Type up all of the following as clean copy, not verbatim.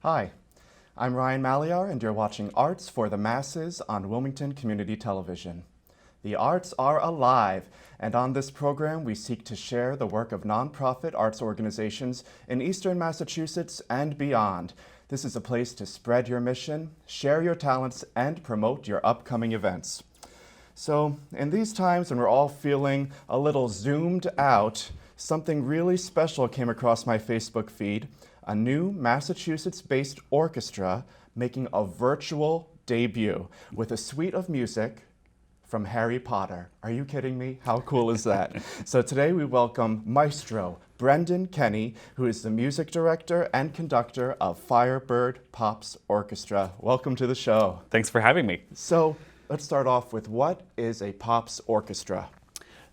Hi, I'm Ryan Malyar, and you're watching Arts for the Masses on Wilmington Community Television. The arts are alive, and on this program we seek to share the work of nonprofit arts organizations in Eastern Massachusetts and beyond. This is a place to spread your mission, share your talents, and promote your upcoming events. So, in these times when we're all feeling a little zoomed out, something really special came across my Facebook feed. A new Massachusetts-based orchestra making a virtual debut with a suite of music from Harry Potter. Are you kidding me? How cool is that? So today we welcome Maestro Brendan Kenney, who is the music director and conductor of Firebird Pops Orchestra. Welcome to the show. Thanks for having me. So let's start off with, what is a Pops orchestra?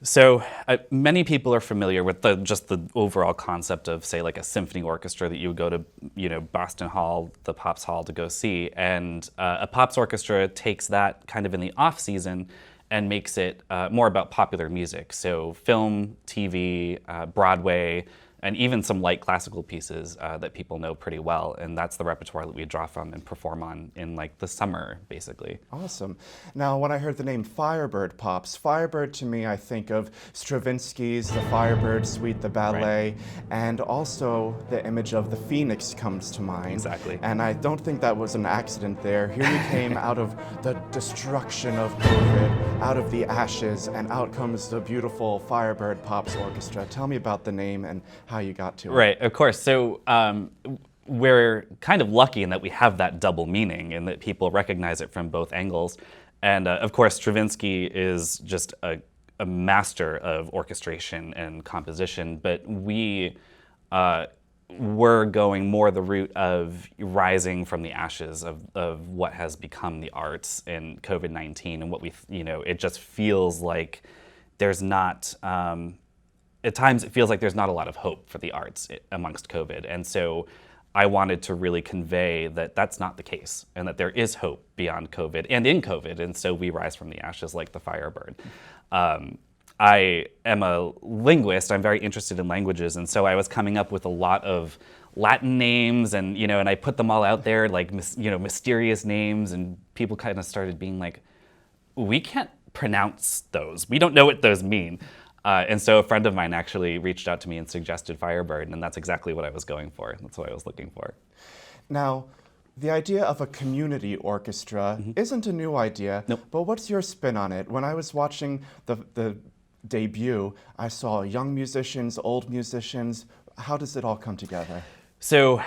So many people are familiar with just the overall concept of, say, like a symphony orchestra that you would go to, Boston Hall, the Pops Hall, to go see. And a Pops orchestra takes that kind of in the off season and makes it more about popular music. So film, TV, Broadway, and even some light classical pieces that people know pretty well. And that's the repertoire that we draw from and perform on in like the summer, basically. Awesome. Now, when I heard the name Firebird Pops, Firebird to me, I think of Stravinsky's The Firebird Suite, the ballet, Right. and also the image of the phoenix comes to mind. Exactly. And I don't think that was an accident there. Here we came out of the destruction of COVID, out of the ashes, and out comes the beautiful Firebird Pops Orchestra. Tell me about the name and how you got to it. Right, of course. So we're kind of lucky in that we have that double meaning and that people recognize it from both angles. And of course, Stravinsky is just a master of orchestration and composition, but we were going more the route of rising from the ashes of what has become the arts in COVID-19, and what it just feels like there's not, at times it feels like there's not a lot of hope for the arts amongst COVID. And so I wanted to really convey that that's not the case and that there is hope beyond COVID and in COVID. And so we rise from the ashes like the Firebird. I am a linguist. I'm very interested in languages. And so I was coming up with a lot of Latin names and, and I put them all out there, like, mysterious names. And people kind of started being like, we can't pronounce those. We don't know what those mean. And so a friend of mine actually reached out to me and suggested Firebird, and that's exactly what I was going for. That's what I was looking for. Now, the idea of a community orchestra isn't a new idea, Nope. but what's your spin on it? When I was watching the debut, I saw young musicians, old musicians. How does it all come together? So,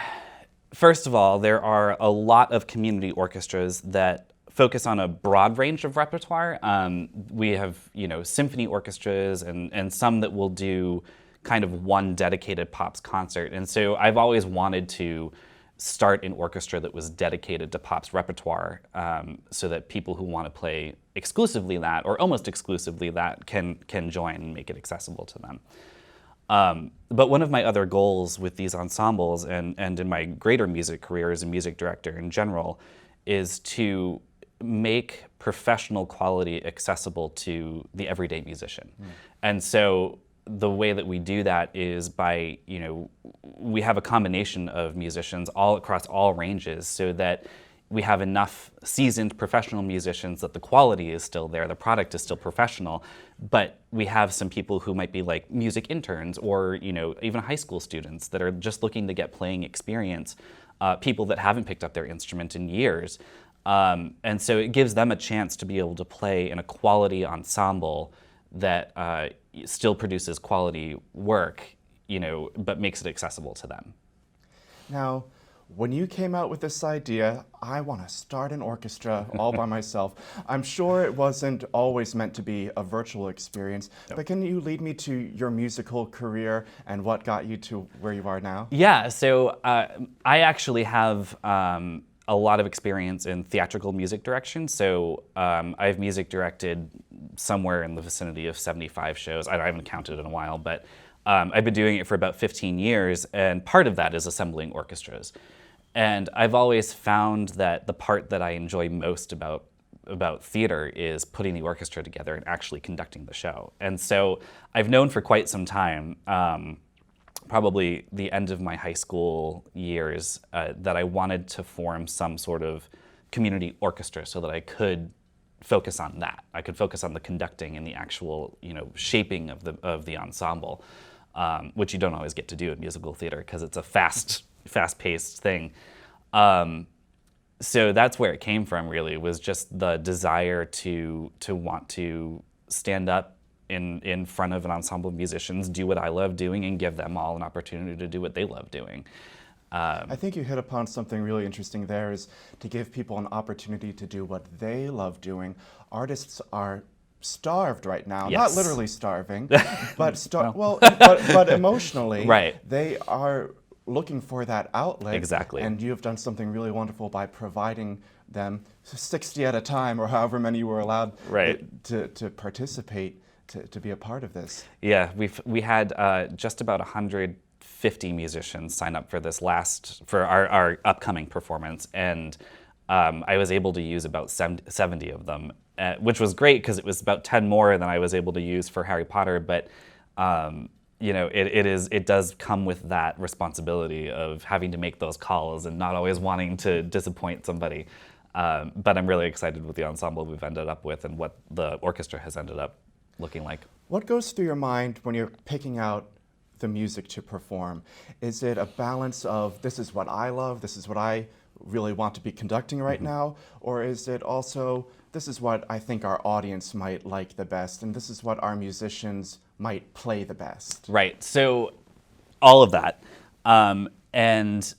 first of all, there are a lot of community orchestras that focus on a broad range of repertoire. We have, symphony orchestras and some that will do kind of one dedicated Pops concert. And so I've always wanted to start an orchestra that was dedicated to Pops repertoire, so that people who want to play exclusively that, or almost exclusively that, can join and make it accessible to them. But one of my other goals with these ensembles and in my greater music career as a music director in general is to make professional quality accessible to the everyday musician. And so the way that we do that is by, we have a combination of musicians all across all ranges, so that we have enough seasoned professional musicians that the quality is still there, the product is still professional, but we have some people who might be like music interns or, even high school students that are just looking to get playing experience, people that haven't picked up their instrument in years. And so it gives them a chance to be able to play in a quality ensemble that still produces quality work, but makes it accessible to them. Now, when you came out with this idea, I want to start an orchestra all by myself, I'm sure it wasn't always meant to be a virtual experience, but can you lead me to your musical career and what got you to where you are now? Yeah, so I actually have a lot of experience in theatrical music direction. So I've music directed somewhere in the vicinity of 75 shows. I haven't counted in a while, but I've been doing it for about 15 years, and part of that is assembling orchestras. And I've always found that the part that I enjoy most about theater is putting the orchestra together and actually conducting the show. And so I've known for quite some time probably the end of my high school years that I wanted to form some sort of community orchestra so that I could focus on that. I could focus on the conducting and the actual, shaping of the ensemble, which you don't always get to do in musical theater because it's a fast-paced thing. So that's where it came from. Really, was just the desire to want to stand up in front of an ensemble of musicians, do what I love doing, and give them all an opportunity to do what they love doing. I think you hit upon something really interesting there, is to give people an opportunity to do what they love doing. Artists are starved right now, Yes. not literally starving, but but emotionally, Right. They are looking for that outlet. Exactly. And you have done something really wonderful by providing them 60 at a time, or however many you were allowed to participate, to be a part of this. Yeah, we had just about 150 musicians sign up for for our upcoming performance, and I was able to use about 70 of them, which was great because it was about 10 more than I was able to use for Harry Potter. But it does come with that responsibility of having to make those calls and not always wanting to disappoint somebody. But I'm really excited with the ensemble we've ended up with and what the orchestra has ended up looking like. What goes through your mind when you're picking out the music to perform? Is it a balance of, this is what I love, this is what I really want to be conducting right now, or is it also, this is what I think our audience might like the best, and this is what our musicians might play the best? Right, so all of that. And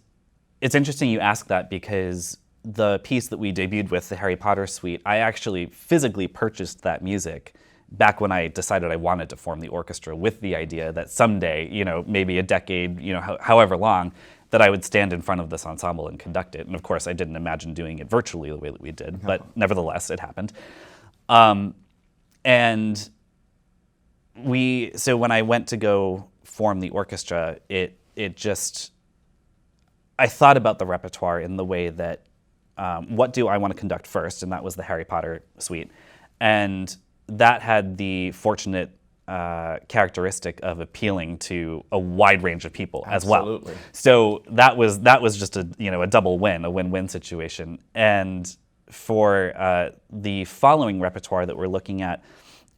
it's interesting you ask that because the piece that we debuted with, the Harry Potter suite, I actually physically purchased that music back when I decided I wanted to form the orchestra, with the idea that someday, maybe a decade, however long, that I would stand in front of this ensemble and conduct it. And of course, I didn't imagine doing it virtually the way that we did, but nevertheless, it happened. So when I went to go form the orchestra, I thought about the repertoire in the way that, what do I want to conduct first? And that was the Harry Potter suite. And that had the fortunate characteristic of appealing to a wide range of people as well. Absolutely. So that was just a double win, a win-win situation. And for the following repertoire that we're looking at,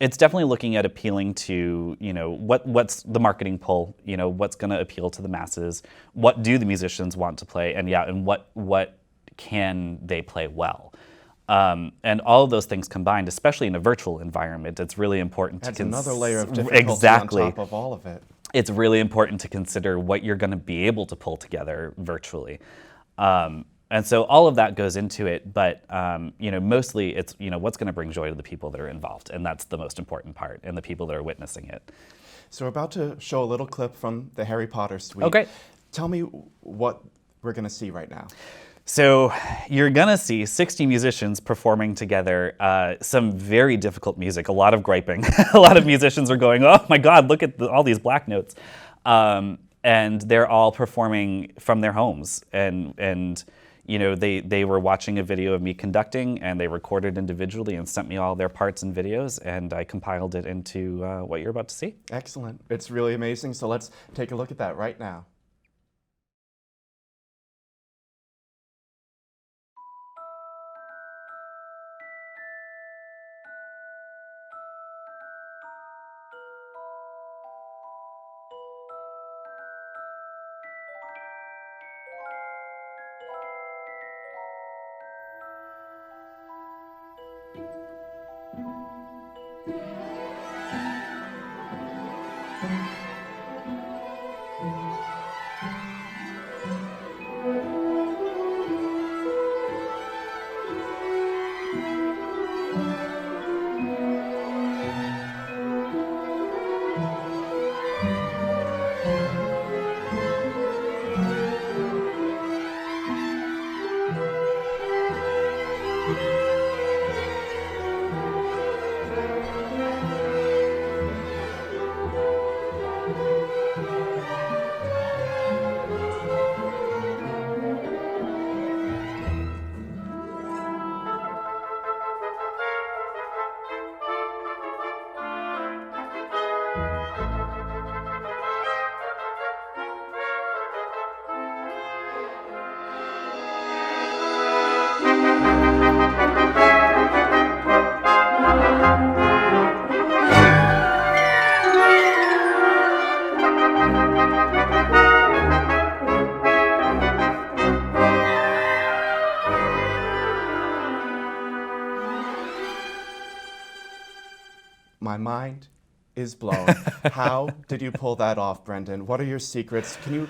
it's definitely looking at appealing to what's the marketing pull, what's going to appeal to the masses, what do the musicians want to play, and what can they play well. And all of those things combined, especially in a virtual environment, it's really important That's to another layer of difficulty on top of all of it. It's really important to consider what you're going to be able to pull together virtually. And so all of that goes into it, but mostly it's what's going to bring joy to the people that are involved, and that's the most important part, and the people that are witnessing it. So we're about to show a little clip from the Harry Potter suite. Oh, great. Tell me what we're going to see right now. So you're gonna see 60 musicians performing together, some very difficult music, a lot of griping. A lot of musicians are going, oh my God, look at all these black notes. And they're all performing from their homes. And they were watching a video of me conducting, and they recorded individually and sent me all their parts and videos, and I compiled it into what you're about to see. Excellent. It's really amazing. So let's take a look at that right now. My mind is blown. How did you pull that off, Brendan? What are your secrets? Can you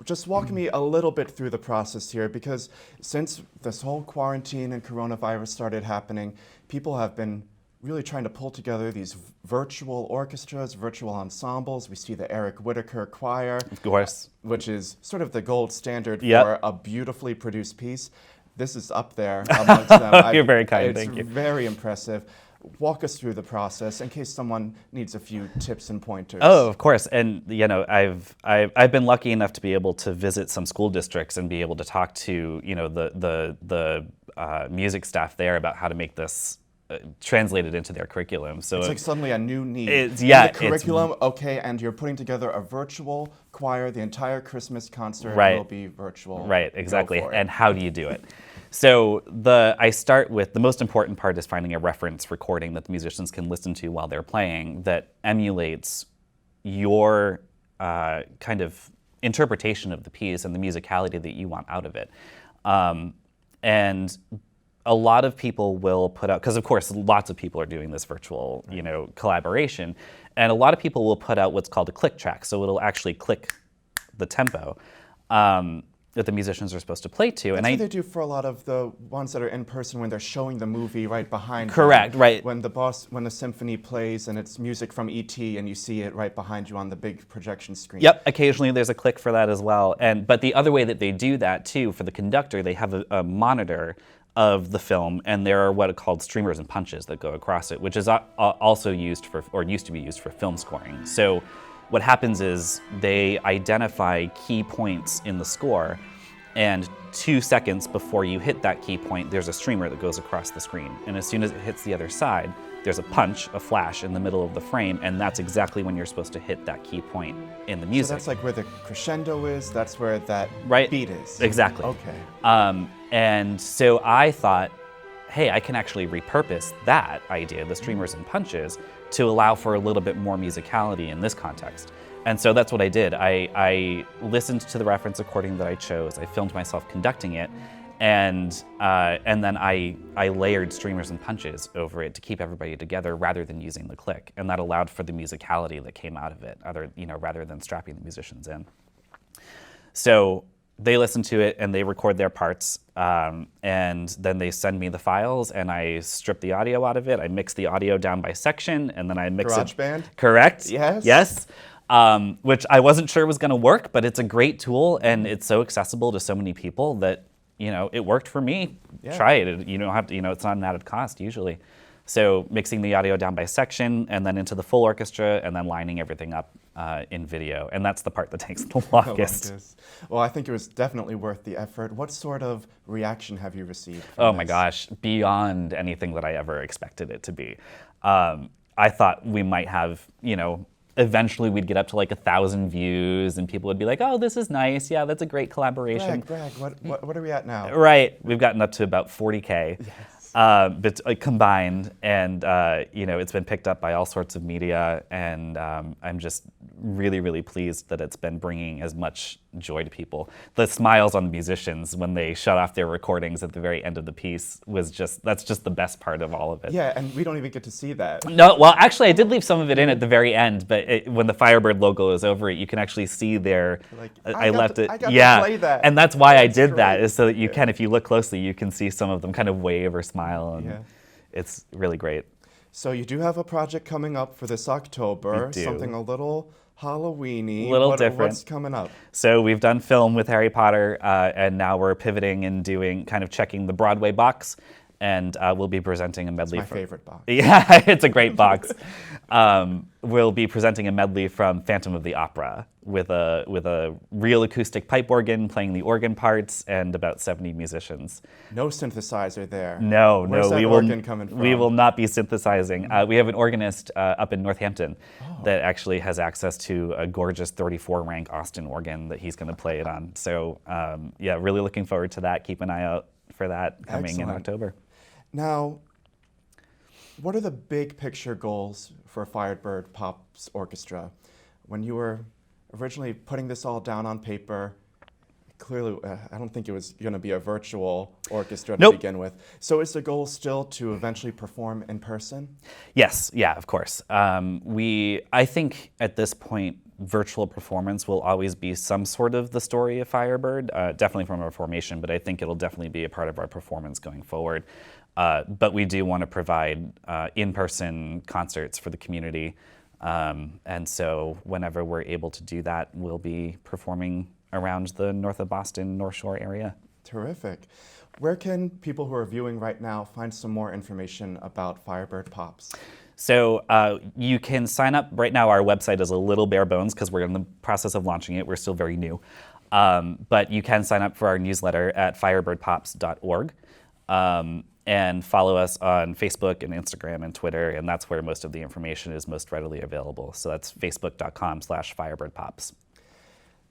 just walk me a little bit through the process here? Because since this whole quarantine and coronavirus started happening, people have been really trying to pull together these virtual orchestras, virtual ensembles. We see the Eric Whitacre Choir, Of course. which is sort of the gold standard Yep. for a beautifully produced piece. This is up there amongst them. You're very kind, thank you. It's very impressive. Walk us through the process in case someone needs a few tips and pointers. Oh, of course. And I've been lucky enough to be able to visit some school districts and be able to talk to the music staff there about how to make this translated into their curriculum. So it's like suddenly a new need. It's In the curriculum, okay, and you're putting together a virtual choir. The entire Christmas concert will be virtual. Right, exactly. Go for it. And how do you do it? So I start with the most important part is finding a reference recording that the musicians can listen to while they're playing that emulates your kind of interpretation of the piece and the musicality that you want out of it. And a lot of people will put out, because of course lots of people are doing this virtual, collaboration, and a lot of people will put out what's called a click track. So it'll actually click the tempo that the musicians are supposed to play to. That's and what they do for a lot of the ones that are in person when they're showing the movie right behind Correct, them. right. When the symphony plays and it's music from E.T. and you see it right behind you on the big projection screen. Yep, occasionally there's a click for that as well. But the other way that they do that too, for the conductor, they have a monitor of the film, and there are what are called streamers and punches that go across it, which is also used for, or used to be used for, film scoring. So what happens is they identify key points in the score, and 2 seconds before you hit that key point, there's a streamer that goes across the screen. And as soon as it hits the other side, there's a punch, a flash in the middle of the frame, and that's exactly when you're supposed to hit that key point in the music. So that's like where the crescendo is, that's where that beat is. Exactly. Okay. And so I thought, hey, I can actually repurpose that idea, the streamers and punches, to allow for a little bit more musicality in this context. And so that's what I did. I listened to the reference recording that I chose. I filmed myself conducting it, and then I layered streamers and punches over it to keep everybody together rather than using the click. And that allowed for the musicality that came out of it, rather than strapping the musicians in. So they listen to it and they record their parts, and then they send me the files, and I strip the audio out of it. I mix the audio down by section, and then I mix it. GarageBand? Correct. Yes. Yes. Which I wasn't sure was going to work, but it's a great tool, and it's so accessible to so many people that it worked for me. Yeah. Try it. You don't have to. It's not an added cost usually. So mixing the audio down by section, and then into the full orchestra, and then lining everything up in video. And that's the part that takes the longest. Well, I think it was definitely worth the effort. What sort of reaction have you received from Oh my this? gosh, beyond anything that I ever expected it to be. I thought we might have, eventually we'd get up to like 1,000 views, and people would be like, oh, this is nice. Yeah, that's a great collaboration. Brag. What are we at now? Right. We've gotten up to about 40K. Yes. But combined, and it's been picked up by all sorts of media, and I'm just really, really pleased that it's been bringing as much joy to people. The smiles on the musicians when they shut off their recordings at the very end of the piece that's just the best part of all of it. Yeah, and we don't even get to see that. No, well, actually, I did leave some of it in at the very end, but when the Firebird logo is over it, you can actually see there. Like, I left it. I got yeah, to play that. and that's why I did great. that, is so that you can, if you look closely, you can see some of them kind of wave or smile, and Yeah. it's really great. So you do have a project coming up for this October, We do. something a little Halloween-y. Different. What's coming up? So we've done film with Harry Potter, and now we're pivoting and checking the Broadway box, and we'll be presenting a medley. My favorite box. Yeah, it's a great box. We'll be presenting a medley from Phantom of the Opera with a real acoustic pipe organ playing the organ parts, and about 70 musicians. No synthesizer there. No, Where's that we organ coming from? will not be synthesizing. We have an organist up in Northampton that actually has access to a gorgeous 34 rank Austin organ that he's going to play it on. So really looking forward to that. Keep an eye out for that coming in October. Now, what are the big picture goals for Firebird Pops Orchestra? When you were originally putting this all down on paper, clearly, I don't think it was going to be a virtual orchestra to Nope. begin with. So is the goal still to eventually perform in person? Yes, yeah, of course. I think at this point, virtual performance will always be some sort of the story of Firebird, definitely from our formation, but I think it'll definitely be a part of our performance going forward. But we do want to provide in-person concerts for the community. And so whenever we're able to do that, we'll be performing around the north of Boston, North Shore area. Terrific. Where can people who are viewing right now find some more information about Firebird Pops? So you can sign up. Right now our website is a little bare bones because we're in the process of launching it. We're still very new. But you can sign up for our newsletter at firebirdpops.org. And follow us on Facebook and Instagram and Twitter, and that's where most of the information is most readily available. So that's facebook.com/firebirdpops.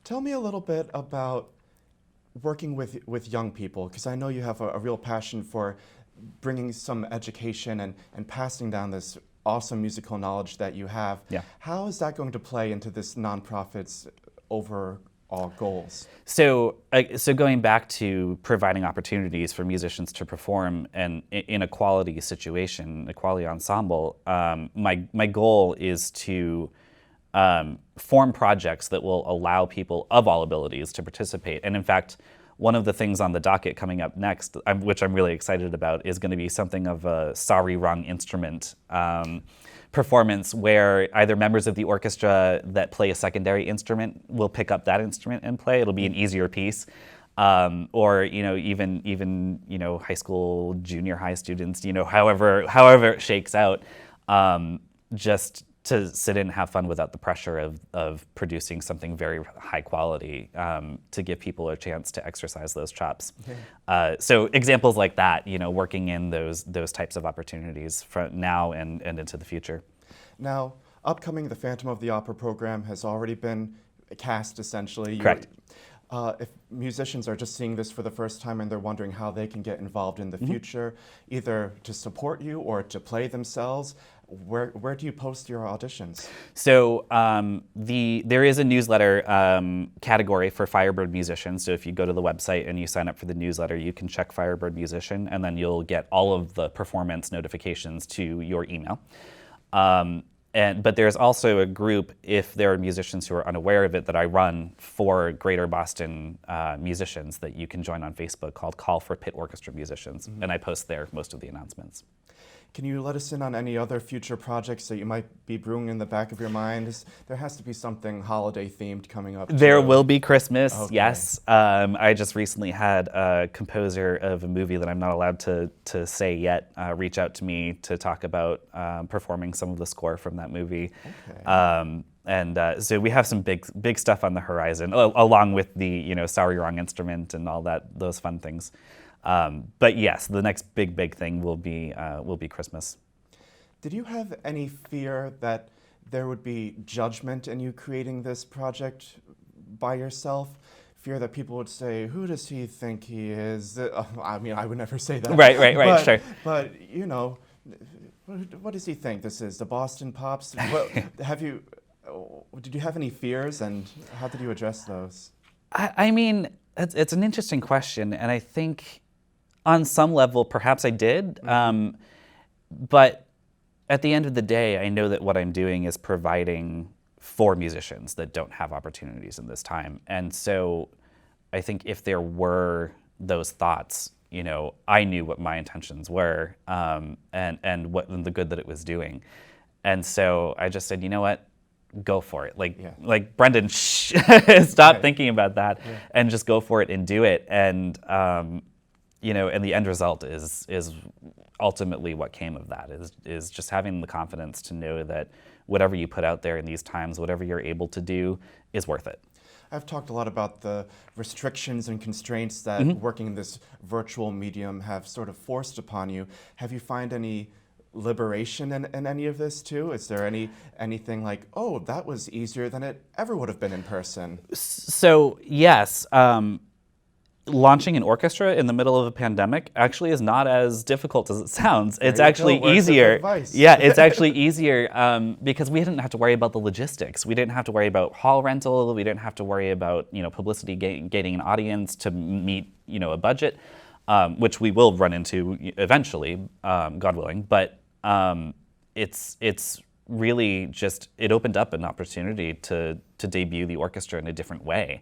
Tell me a little bit about working with young people, because I know you have a real passion for bringing some education and passing down this awesome musical knowledge that you have. Yeah. How is that going to play into this nonprofit's overall goals? So going back to providing opportunities for musicians to perform and in a quality situation, a quality ensemble, my goal is to form projects that will allow people of all abilities to participate. And in fact, one of the things on the docket coming up next, which I'm really excited about, is going to be something of a sorry wrong instrument performance where either members of the orchestra that play a secondary instrument will pick up that instrument and play. It'll be an easier piece. Or even high school, junior high students, however it shakes out, just to sit in and have fun without the pressure of producing something very high quality, to give people a chance to exercise those chops. Okay. So examples like that, working in those types of opportunities from now and into the future. Now, upcoming The Phantom of the Opera program has already been cast, essentially. Correct. If musicians are just seeing this for the first time and they're wondering how they can get involved in the future, either to support you or to play themselves, where do you post your auditions? So there is a newsletter category for Firebird musicians. So if you go to the website and you sign up for the newsletter, you can check Firebird musician, and then you'll get all of the performance notifications to your email. But there's also a group, if there are musicians who are unaware of it, that I run for Greater Boston musicians that you can join on Facebook, called Call for Pit Orchestra Musicians. And I post there most of the announcements. Can you let us in on any other future projects that you might be brewing in the back of your mind? There has to be something holiday themed coming up. There will be Christmas, okay. Yes. I just recently had a composer of a movie that I'm not allowed to say yet reach out to me to talk about performing some of the score from that movie. Okay. So we have some big stuff on the horizon, along with the sorry wrong instrument and all those fun things. But yes, the next big thing will be Christmas. Did you have any fear that there would be judgment in you creating this project by yourself? Fear that people would say, "Who does he think he is?" I mean, I would never say that. Right, sure. But what does he think this is? The Boston Pops? Did you have any fears, and how did you address those? I mean, it's an interesting question, and I think on some level, perhaps I did. But at the end of the day, I know that what I'm doing is providing for musicians that don't have opportunities in this time. And so I think if there were those thoughts, I knew what my intentions were, and the good that it was doing. And so I just said, you know what? Go for it. Like Brendan, stop thinking about that and just go for it and do it. And and the end result is ultimately what came of that is just having the confidence to know that whatever you put out there in these times, whatever you're able to do, is worth it. I've talked a lot about the restrictions and constraints that working in this virtual medium have sort of forced upon you. Have you found any liberation in any of this too? Is there anything like, oh, that was easier than it ever would have been in person? So yes. launching an orchestra in the middle of a pandemic actually is not as difficult as it sounds. It's There you actually go, words of easier. advice. Yeah, it's actually easier because we didn't have to worry about the logistics. We didn't have to worry about hall rental. We didn't have to worry about publicity gaining an audience to meet a budget, which we will run into eventually, God willing. But it's really just it opened up an opportunity to debut the orchestra in a different way.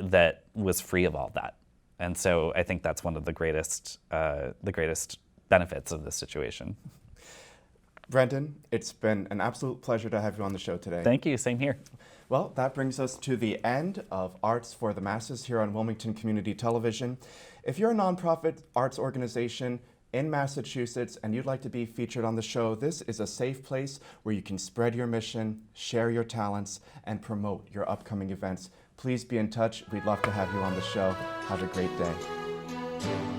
That was free of all that, and so I think that's one of the greatest benefits of this situation. Brendan, it's been an absolute pleasure to have you on the show today. Thank you. Same here. Well, that brings us to the end of Arts for the Masses here on Wilmington Community Television. If you're a nonprofit arts organization in Massachusetts and you'd like to be featured on the show, this is a safe place where you can spread your mission, share your talents, and promote your upcoming events. Please be in touch. We'd love to have you on the show. Have a great day.